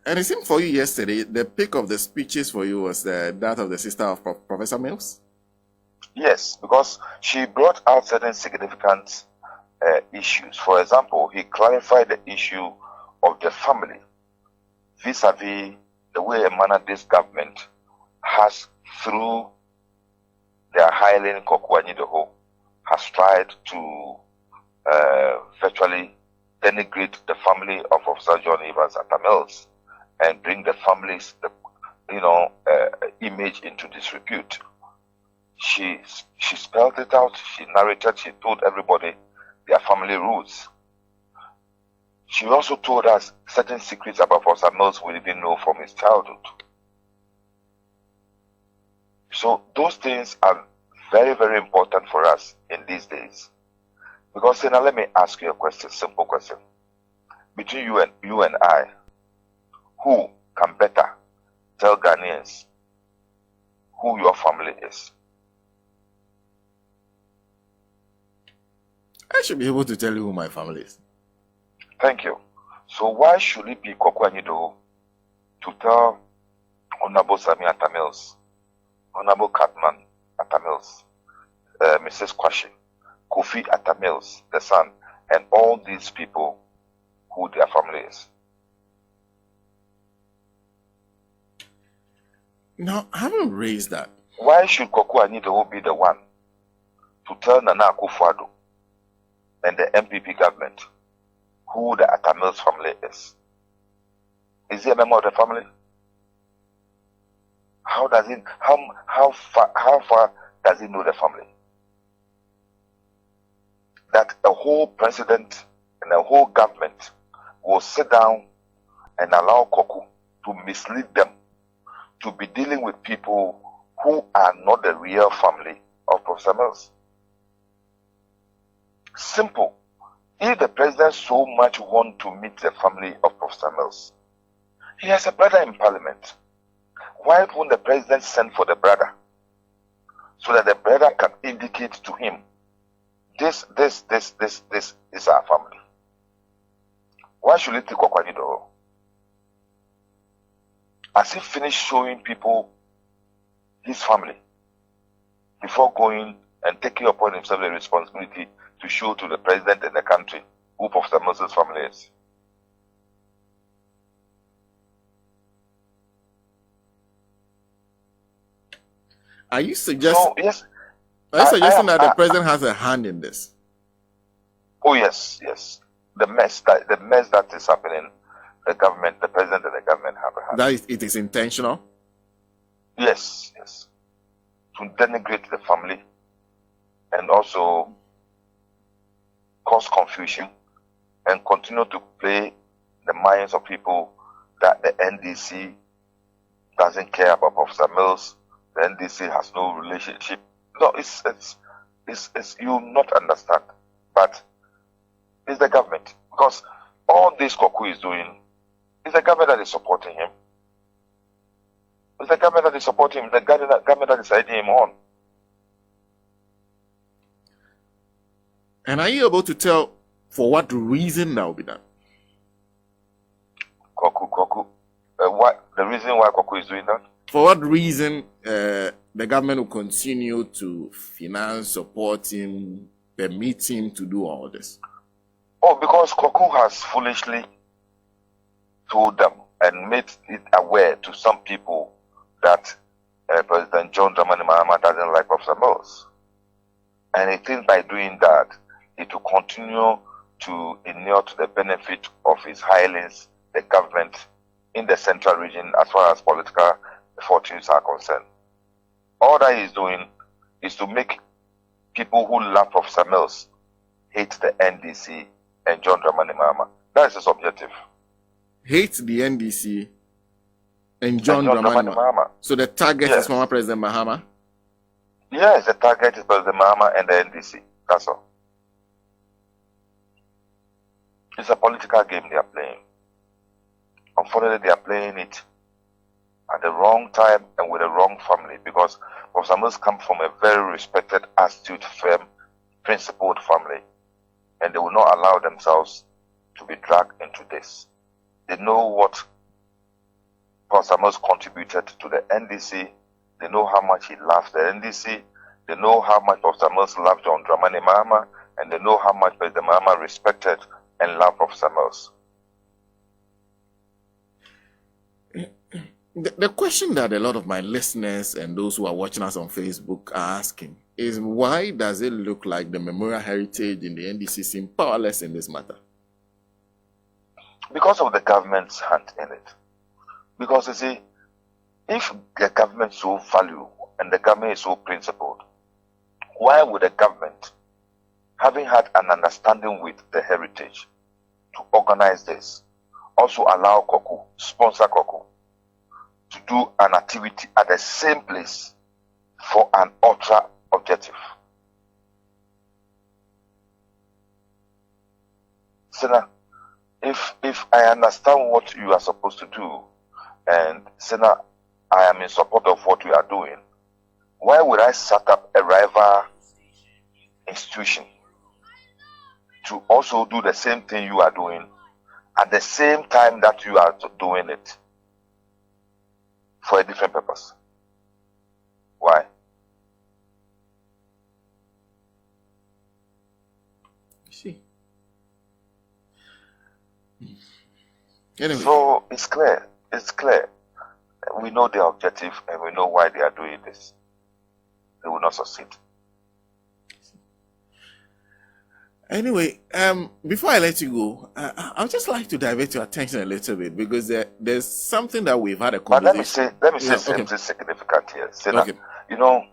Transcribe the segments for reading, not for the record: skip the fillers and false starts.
And it seemed for you yesterday, the pick of the speeches for you was that of the sister of Professor Mills? Yes, because she brought out certain significant issues. For example, he clarified the issue of the family vis-a-vis the way a manner this government has, through their hireling Koku Anyidoho, has tried to virtually denigrate the family of Officer John Evans Atta Mills and bring the family's image into disrepute. She spelled it out, she narrated, she told everybody their family roots. She also told us certain secrets about Officer Mills we didn't know from his childhood. So those things are very, very important for us in these days. Because now let me ask you a question, simple question. Between you and I, who can better tell Ghanaians who your family is? I should be able to tell you who my family is. Thank you. So why should it be Koku Anyidoho to tell Honorable Sami Atta Mills, Honorable Catman Atta Mills, Mrs. Kwashi, Kofi Atta Mills, the son, and all these people who their family is? No, I haven't raised that. Why should Koku Anyidoho be the one to tell Nana Akufo-Addo and the NPP government who the Atta Mills family is? Is he a member of the family? How far does he know the family? That a whole president and a whole government will sit down and allow Koku to mislead them to be dealing with people who are not the real family of Professor Mills. Simple. If the president so much wants to meet the family of Professor Mills, he has a brother in parliament. Why won't the president send for the brother so that the brother can indicate to him, this is our family? Why should it take Koku Anyidoho? As he finished showing people his family before going and taking upon himself the responsibility to show to the president and the country who Professor Mills' family is. Are you suggesting? So, yes. Are you suggesting that the president has a hand in this? Oh yes, yes. The mess that is happening, the government, the president, and the government have a hand. That it is intentional. Yes, yes. To denigrate the family and also cause confusion and continue to play the minds of people that the NDC doesn't care about Professor Mills. The NDC has no relationship. No, it's you not understand. But it's the government. Because all this Koku is doing is the government that is supporting him. It's the government that is supporting him, the government that is leading him on. And are you able to tell for what reason that will be done? Koku. What the reason why Koku is doing that? For what reason the government will continue to finance, support him, permit him to do all this? Oh, because Koku has foolishly told them and made it aware to some people that President John Dramani Mahama doesn't like Professor Mills. And he thinks by doing that, it will continue to inure to the benefit of his hirelings, the government in the central region as far as political fortunes are concerned. All that he's doing is to make people who love Professor Mills hate the NDC and John Dramani Mahama. That is his objective. Hate the NDC and John Dramani Mahama. So the target is former President Mahama? Yes, the target is President Mahama and the NDC. That's all. It's a political game they are playing. Unfortunately, they are playing it at the wrong time and with the wrong family, because Professor Mills come from a very respected, astute, firm, principled family, and they will not allow themselves to be dragged into this. They know what Pastor Mills contributed to the NDC. They know how much he loves the NDC. They know how much Pastor Mills loved John Dramani Mahama, and they know how much President Mahama respected and loved Pastor Mills. The question that a lot of my listeners and those who are watching us on Facebook are asking is, why does it look like the memorial heritage in the NDC seem powerless in this matter? Because of the government's hand in it. Because you see, if the government so value and the government is so principled, why would the government, having had an understanding with the heritage to organize this, also allow Koku, sponsor Koku, to do an activity at the same place for an ultra objective? Sena, if I understand what you are supposed to do, and Sena, I am in support of what you are doing, why would I set up a rival institution to also do the same thing you are doing at the same time that you are doing it for a different purpose? Why? See. Anyway. So it's clear. It's clear. We know their objective and we know why they are doing this. They will not succeed. Anyway, before I let you go, I'd just like to divert your attention a little bit, because there's something that we've had a conversation. But let me say something significant here. Okay. You know,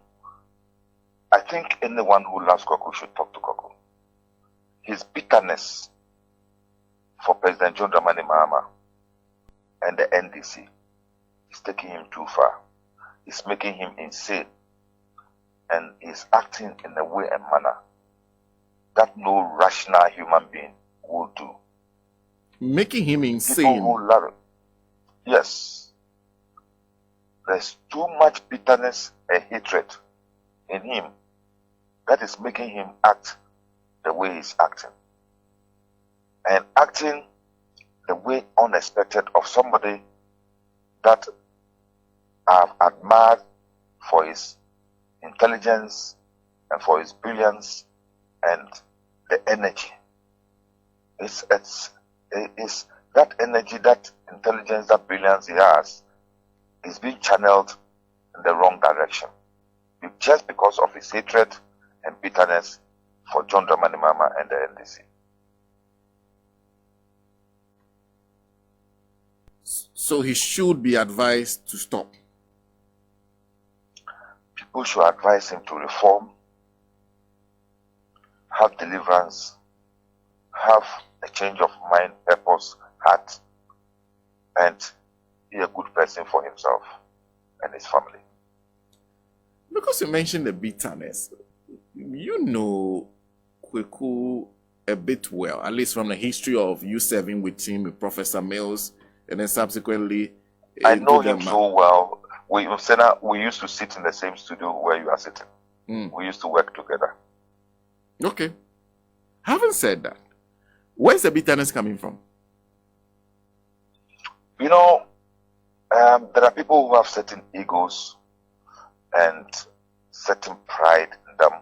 I think anyone who loves Koku should talk to Koku. His bitterness for President John Dramani Mahama and the NDC is taking him too far. It's making him insane, and he's acting in a way and manner that no rational human being will do. Making him insane. People who love him. Yes. There's too much bitterness and hatred in him that is making him act the way he's acting. And acting the way unexpected of somebody that I've admired for his intelligence and for his brilliance and the energy. It's that energy, that intelligence, that brilliance he has is being channeled in the wrong direction, just because of his hatred and bitterness for John Dramani Mahama and the NDC. So he should be advised to stop. People should advise him to reform, have deliverance, have a change of mind, purpose, heart, and be a good person for himself and his family. Because you mentioned the bitterness, you know Koku a bit well, at least from the history of you serving with him, with Professor Mills, and then subsequently... I know him so well. We used to sit in the same studio where you are sitting. We used to work together. Okay. Having said that, where's the bitterness coming from? You know, there are people who have certain egos and certain pride in them.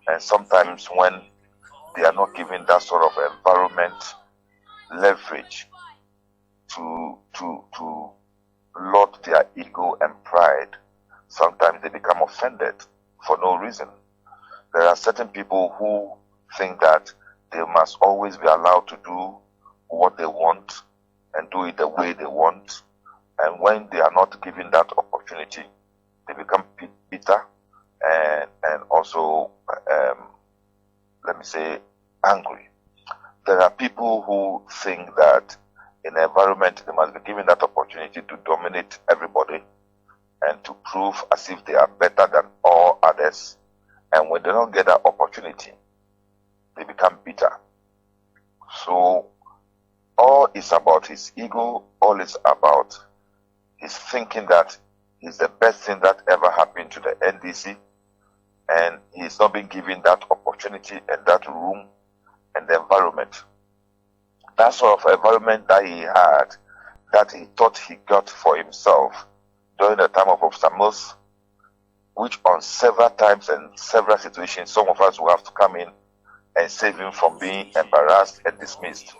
And sometimes when they are not given that sort of environment, leverage to lord their ego and pride, sometimes they become offended for no reason. There are certain people who think that they must always be allowed to do what they want and do it the way they want. And when they are not given that opportunity, they become bitter and also, let me say, angry. There are people who think that in an environment they must be given that opportunity to dominate everybody and to prove as if they are better than all others. And when they don't get that opportunity, they become bitter. So all is about his ego, all is about his thinking that he's the best thing that ever happened to the NDC, and he's not been given that opportunity and that room and the environment. That sort of environment that he had, that he thought he got for himself during the time of Officer Mills, which on several times and several situations, some of us will have to come in and save him from being embarrassed and dismissed.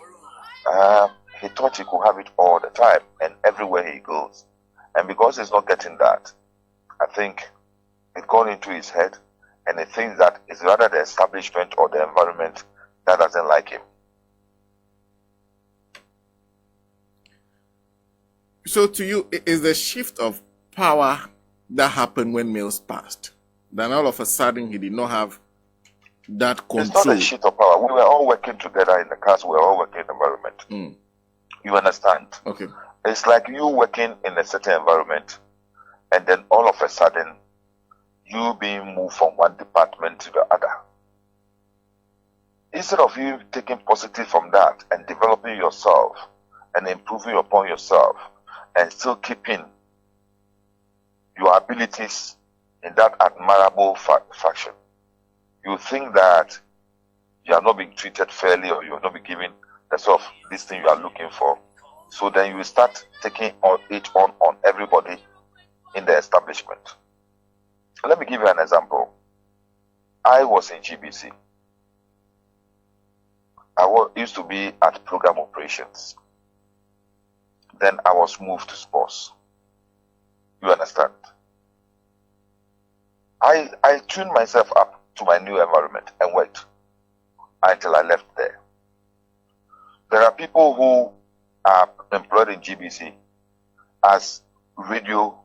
He thought he could have it all the time and everywhere he goes. And because he's not getting that, I think it got into his head, and he thinks that it's rather the establishment or the environment that doesn't like him. So to you, is the shift of power that happened when Mills passed? Then all of a sudden he did not have that control. It's not a shift of power. We were all working together in the class. We were all working in the environment. You understand? Okay. It's like you working in a certain environment, and then all of a sudden, you being moved from one department to the other. Instead of you taking positive from that and developing yourself and improving upon yourself and still keeping your abilities in that admirable faction, you think that you are not being treated fairly, or you are not being given the sort of this thing you are looking for. So then you start taking it on everybody in the establishment. Let me give you an example. I was in GBC. Used to be at program operations. Then I was moved to sports. You understand? I tuned myself up to my new environment and worked until I left there. There are people who are employed in GBC as radio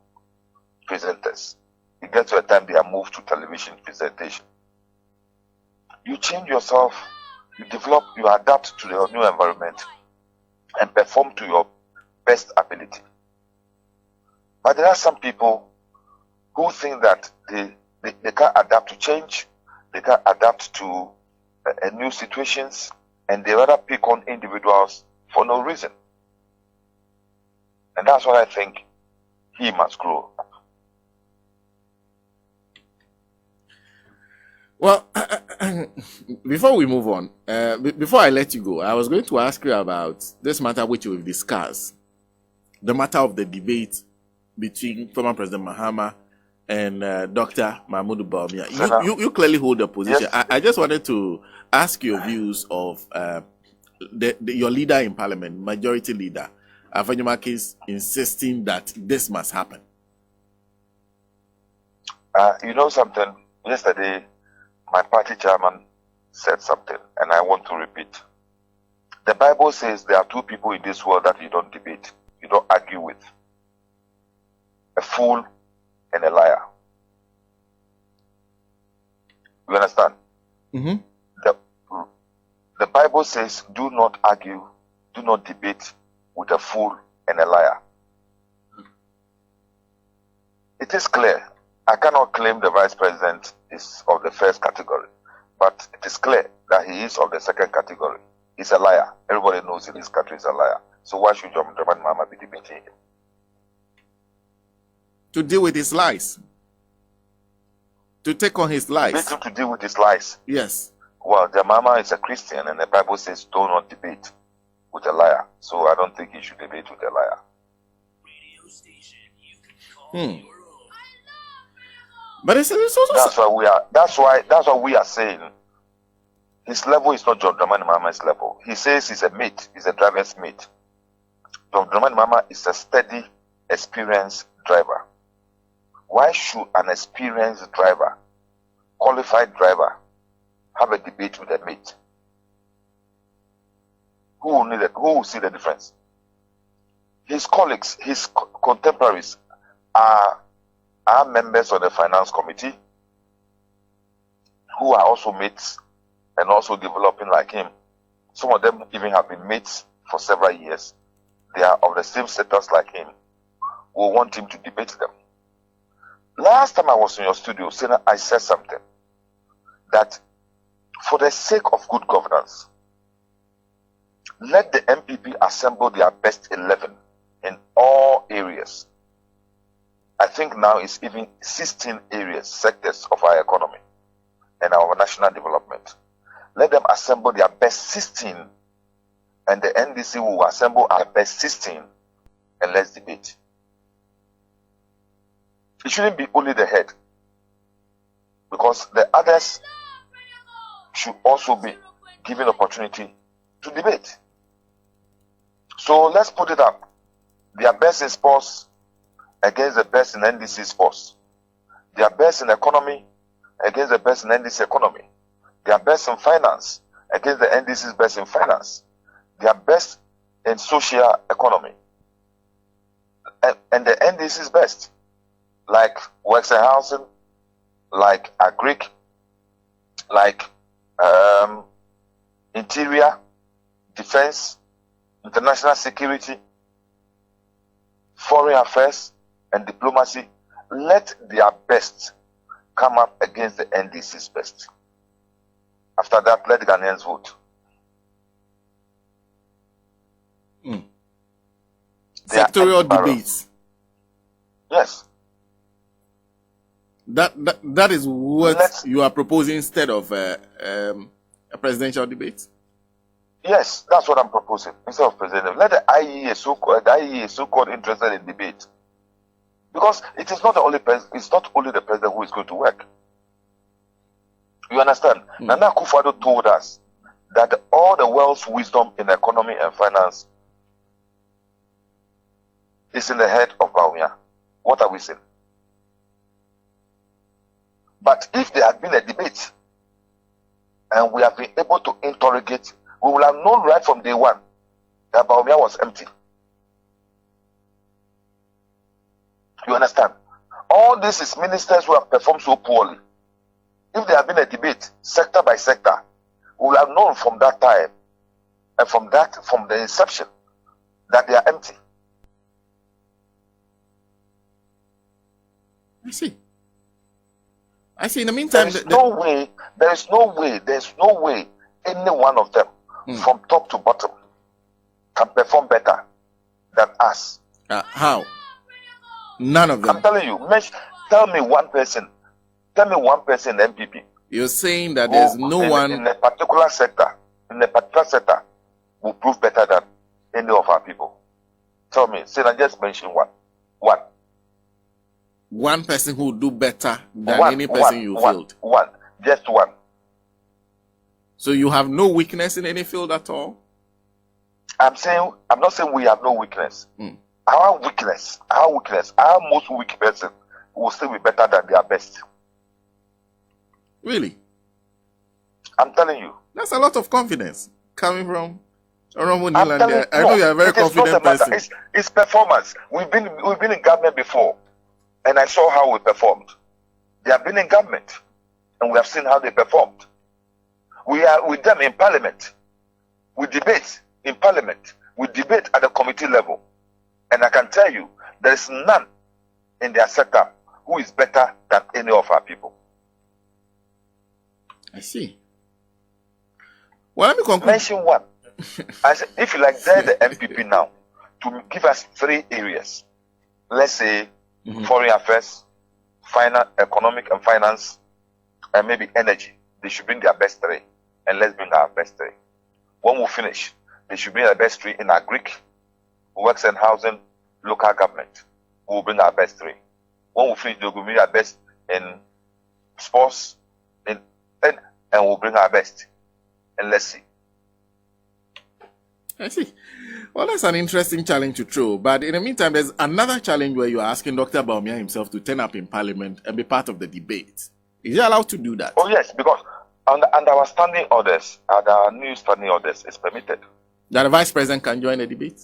presenters. It gets to a time they are moved to television presentation. You change yourself, you develop, you adapt to your new environment and perform to your best ability. But there are some people who think that they can't adapt to change, they can't adapt to new situations, and they rather pick on individuals for no reason. And that's what I think he must grow up. Well, before we move on, before I let you go, I was going to ask you about this matter which we've discussed, the matter of the debate between former President Mahama and Dr. Mahmoud Bawumia. You clearly hold a position. Yes. I just wanted to ask your views of your leader in Parliament, Majority Leader, Afenyomakis, insisting that this must happen. You know something? Yesterday, my party chairman said something, and I want to repeat. The Bible says there are two people in this world that you don't debate, you don't argue with: a fool and a liar. You understand? Mm-hmm. The Bible says, do not argue, do not debate with a fool and a liar. It is clear. I cannot claim the vice president is of the first category, but it is clear that he is of the second category. He's a liar. Everybody knows in this country he's a liar. So why should John Dramani Mahama be debating him? To deal with his lies. To take on his lies. Debate him to deal with his lies. Yes. Well, the Mama is a Christian, and the Bible says do not debate with a liar. So I don't think he should debate with a liar. But it's also that's why we are saying his level is not John Dramani Mahama's level. He says he's a mate, he's a driver's mate. John Dramani Mahama is a steady, experienced driver. Why should an experienced driver, qualified driver, have a debate with a mate? Who will see the difference? His colleagues, his contemporaries are members of the finance committee who are also mates and also developing like him. Some of them even have been mates for several years. They are of the same status like him. We want him to debate them. Last time I was in your studio, Senna, I said something that for the sake of good governance, let the NPP assemble their best 11 in all areas. I think now it's even 16 areas, sectors of our economy and our national development. Let them assemble their best 16, and the NDC will assemble our best 16 and let's debate. It shouldn't be only the head, because the others should also be given opportunity to debate. So let's put it up. Their best in sports against the best in NDC sports. Their best in economy against the best in NDC economy. Their best in finance against the NDC's best in finance. Their best in social economy. And the NDC's best, like works and housing, like agric, like interior, defense, international security, foreign affairs, and diplomacy. Let their best come up against the NDC's best. After that, let the Ghanaians vote. Sectorial debates. Yes. That is what you are proposing instead of a presidential debate? Yes, that's what I'm proposing. Instead of president, let the IEA so-called interested in debate. Because it is not the only it's not only the president who is going to work. You understand? Nana Akufo-Addo told us that all the world's wisdom in economy and finance is in the head of Bawumia. What are we saying? But if there had been a debate and we have been able to interrogate, we will have known right from day one that Bawumia was empty. You understand? All this is ministers who have performed so poorly. If there had been a debate, sector by sector, we will have known from that time and from the inception that they are empty. I see. In the meantime, there is no way any one of them from top to bottom can perform better than us. How? None of them. I'm telling you. Tell me one person in NPP. You're saying that there's no one in a particular sector. Will prove better than any of our people. Tell me. I just mention one. One person who will do better than any person you filled. Just one. So you have no weakness in any field at all? I'm not saying we have no weakness. Our most weak person will still be better than their best. Really? I'm telling you. That's a lot of confidence coming from Oromo Niland. I know you're a very confident person. It's performance. We've been in government before, and I saw how we performed. They have been in government, and we have seen how they performed. We are with them in parliament. We debate in parliament. We debate at the committee level. And I can tell you, there is none in their sector who is better than any of our people. I see. Well, let me conclude. Mention one. I said, if you like, they're the NPP now to give us 3 areas. Let's say foreign affairs, economic and finance, and maybe energy. They should bring their best 3, and let's bring our best 3. When we finish, they should bring their best 3 in agric, works and housing, local government. We will bring our best 3. When we finish, they will bring our best in sports, and we'll bring our best. And let's see. I see. Well, that's an interesting challenge to throw. But in the meantime, there's another challenge where you're asking Dr. Bawumia himself to turn up in parliament and be part of the debate. Is he allowed to do that? Oh, yes, because under our standing orders, our new standing orders, is permitted. That the vice president can join the debate?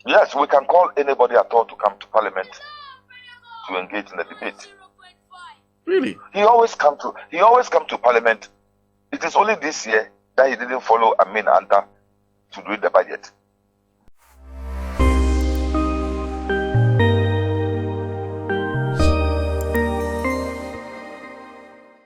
Yes, we can call anybody at all to come to parliament to engage in the debate. Really? He always come to parliament. It is only this year that he didn't follow Amin Anta to do the budget.